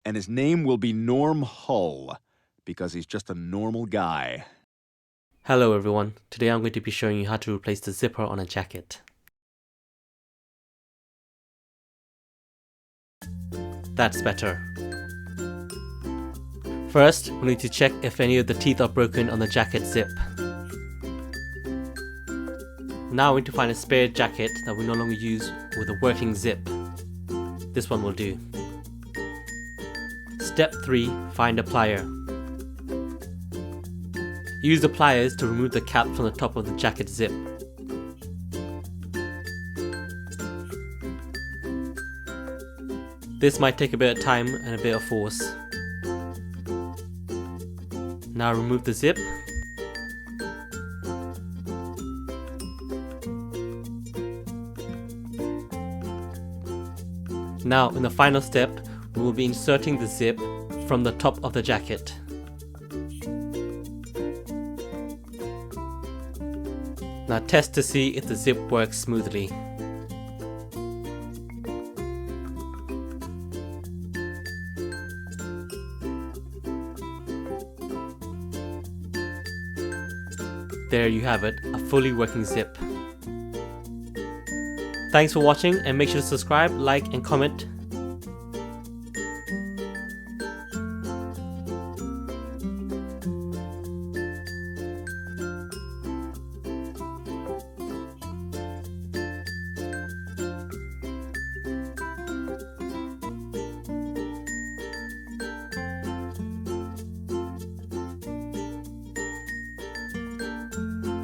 and his name will be Norm Hull, because he's just a normal guy. Hello everyone, today I'm going to be showing you how to replace the zipper on a jacket. That's better. First, we need to check if any of the teeth are broken on the jacket zip. Now we need to find a spare jacket that we no longer use with a working zip. This one will do. Step 3. Find a plier. Use the pliers to remove the cap from the top of the jacket zip. This might take a bit of time and a bit of force. Now remove the zip. Now in the final step, we will be inserting the zip from the top of the jacket. Now test to see if the zip works smoothly. There you have it, a fully working zip. Thanks for watching, and make sure to subscribe, like and comment.